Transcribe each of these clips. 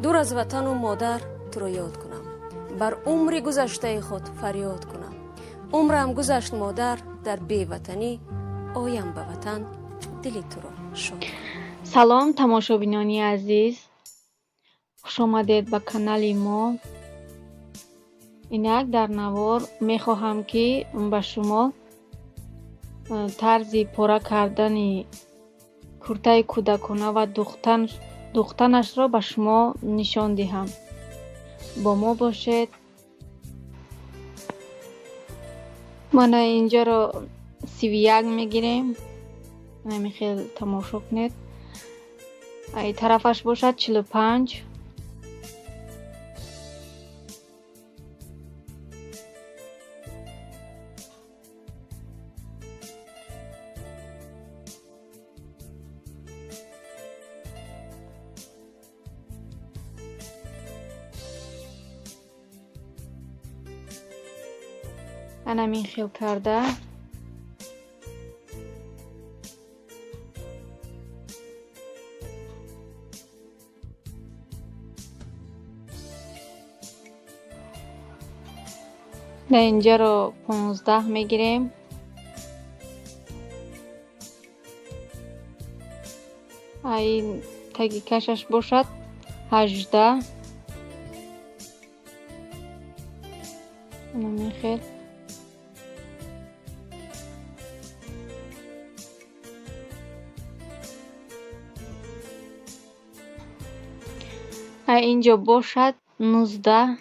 دور از وطن و مادر تو رو یاد کنم، بر عمر گذشته خود فریاد کنم. عمرم گذشت مادر در بی‌وطنی، آیم به وطن دلی تو رو شاد کنم. سلام тамошобинони азиз, хуш омадед ба канали мо. инак дар навор мехоҳам ки ба шумо тарзи пора кардани куртаи кӯдакона ва духтанашро ба шумо нишон диҳам. бо мо бошед. мана инҷоро 31 мегирем. намихел тамошо кунед. ай тарафаш бошад 45. анамин хел карда на инҷаро 15 мегирем. ай таги кашаш бошад 18. анамин хел اینجا باشد 19.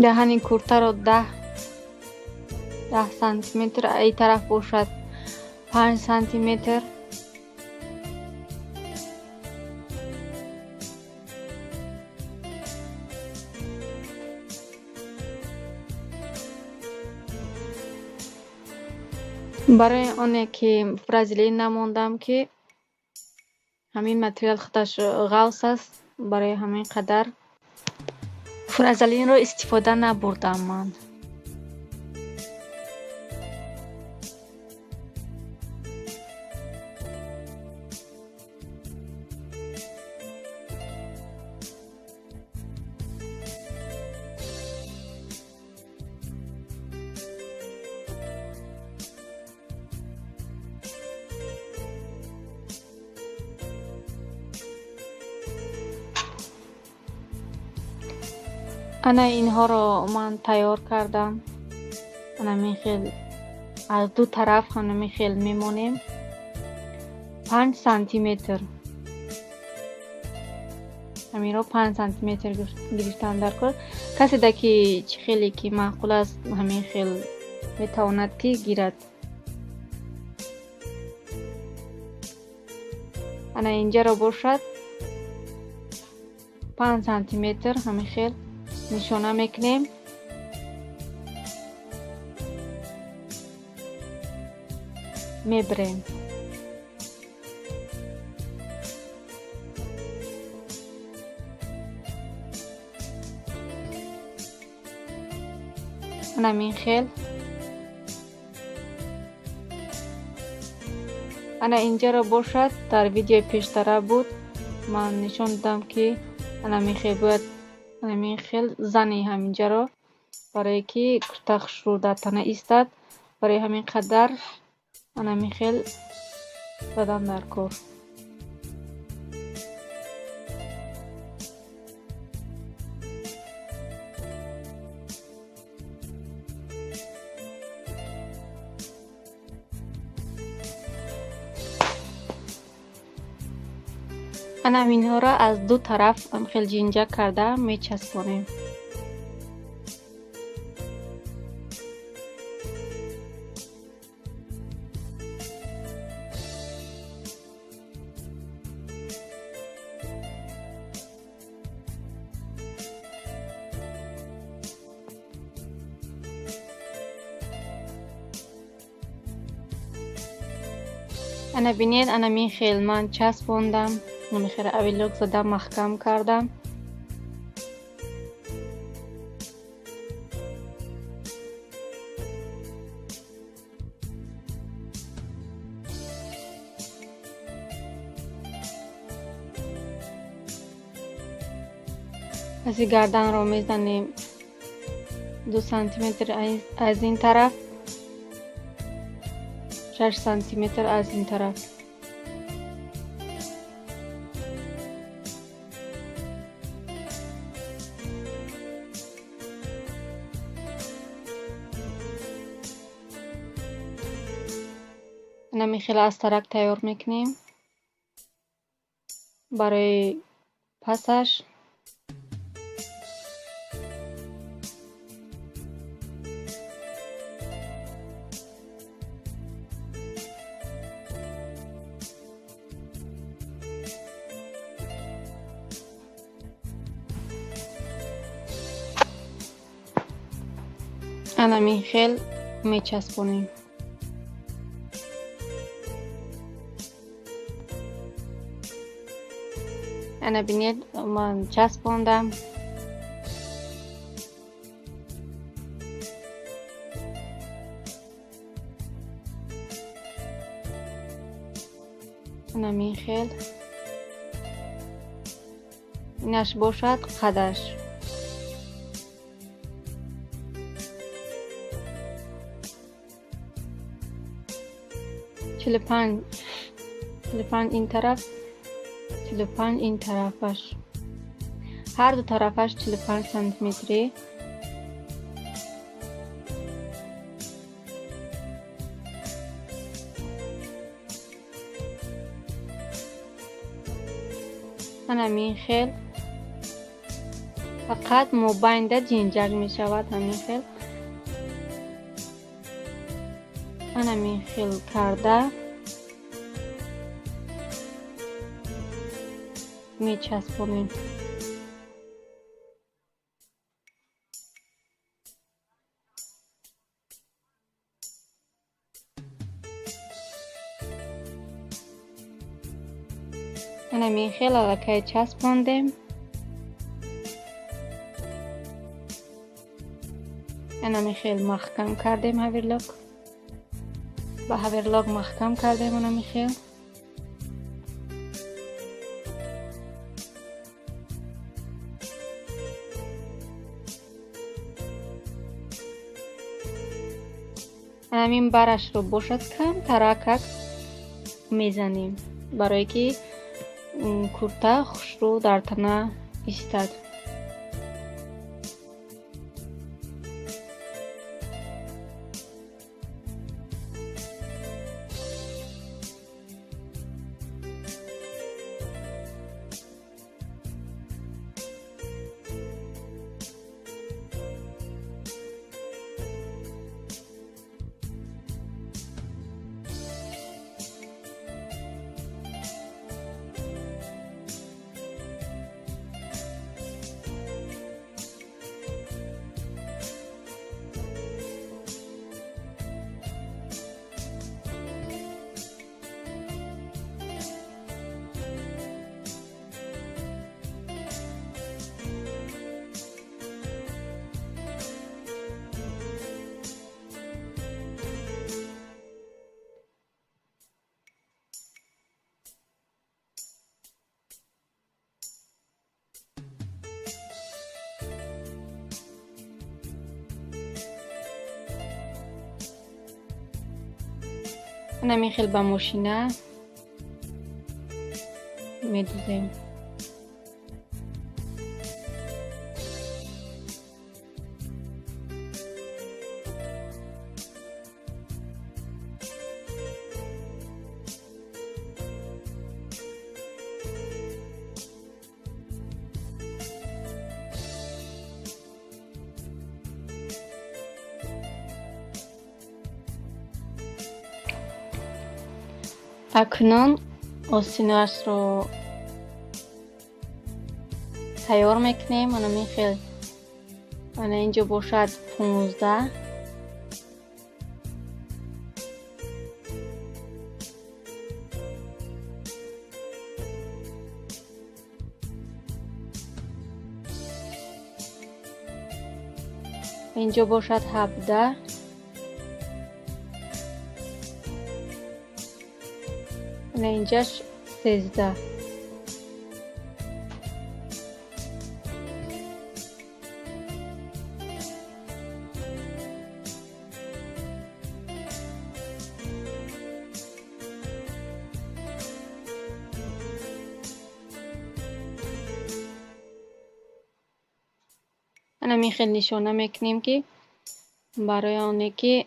دهن کورتا رو 10 سانتی متر. ای طرف باشد 5 سانتی متر. برای آنه که فرازیلین نموندم که همین متریال خودش غوص است، برای همین قدر فرازیلین رو استفاده نبردم من. انا اینها رو من تیار کردم. انا میخیل از دو طرف هم میخیل میمونیم 5 سانتی متر. همین رو 5 سانتی متر گرفتن در کار. کسی دا که چه خیلی که معقول است همین خیل میتواند که گیرد. انا اینجا رو باشد 5 سانتی متر همین خیل نشانه میکنیم. میبریم. همین خیل انا اینجا رو باشد. در ویدیو پیشتر بود من نشان دادم که انا میخوای باید همین خیل زنی همینجا رو برای که کرتا خشرو در تنه ایستد. برای همین قدر من همین خیل دادم در کار. انا اینها را از دو طرف هم خیلی جینجا کرده میچسبونیم. انا بینید انا می خیل من چسبوندم. من خیلی اویلوک زدم محکم کردم. از گردن رو میزنیم 2 سانتیمتر از این طرف، 6 سانتیمتر از این طرف. نمی خیلی از ترک تیار میکنیم برای پسش. انا می خیل میچسبونیم. انا بینید من چسبوندم. انا می خیل اینش باشد قدش. چهل پنج این طرف، 45 این طرفش. هر دو طرفش 45 سانتیمتری. من همین خیل فقط مبینده جینجر می شود. همین خیل من همین خیل کرده می چسبونیم. من همین خیلی علاقه چسبوندیم. من همین خیلی محکم کردیم. هاورلاک با هاورلاک محکم کردیم. من همین خیلی همین برش رو باشد کم ترکک میزنیم برای که کرتا خشرو در تنه ایستد. نمیخیل با ماشینه میدوزیم. اکنون آستینش رو تیار میکنیم. من میخیل اینجا باشد 15. اینجا باشد 17. اینجاش 13. انا خیلی نشانه میکنیم که برای آنه که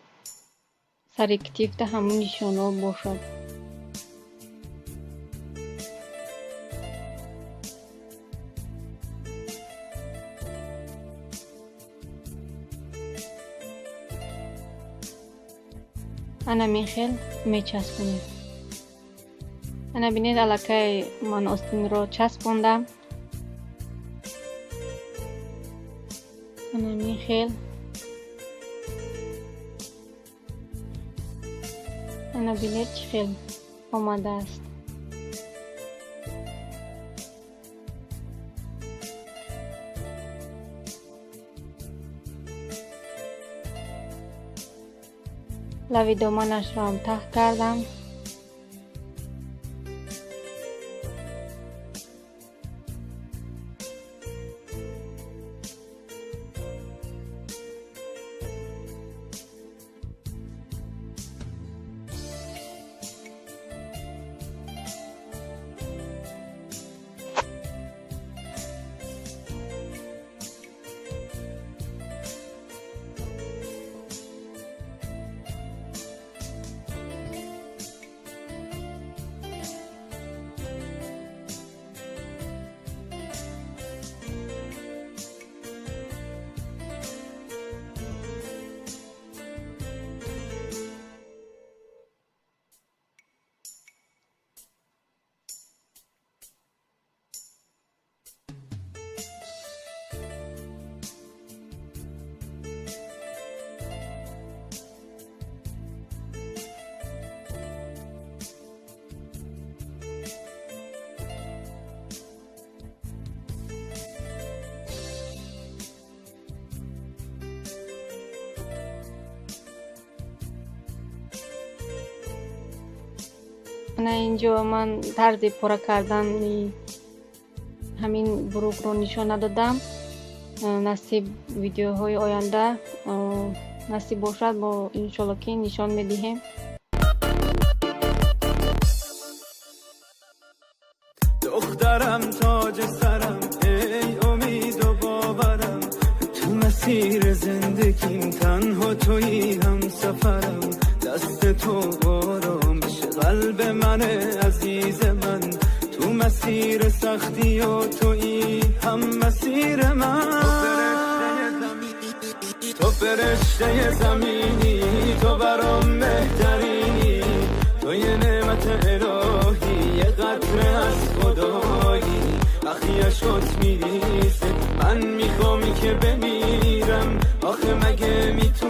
سر کتیفت همون نشانه باشد. انا میخیل میچسبونیم. انا بینید علاقه من آستین رو چسبوندم. انا میخیل انا بینید چه خیل آماده است. لوی دامنش را هم ته کردم. اینجا من طرز پاره کردن همین بروک رو نشان دادم. نصیب ویدیوهای آینده نصیب باشد با انشالله که نشان میدهیم. دخترم تاج سرم ای امید و باورم، تو مسیر زندگیم تنها تویی هم سفرم. دست تو آرام بشه قلب من عزیز من، تو مسیر سختی و تویی هم مسیر من. تو فرشته زمینی، تو برام بهترینی، تو یه نعمت الهی، یه قطره از خدایی. وقتی عشقت میریزه من میخوام که بمیرم، آخه مگه میتونم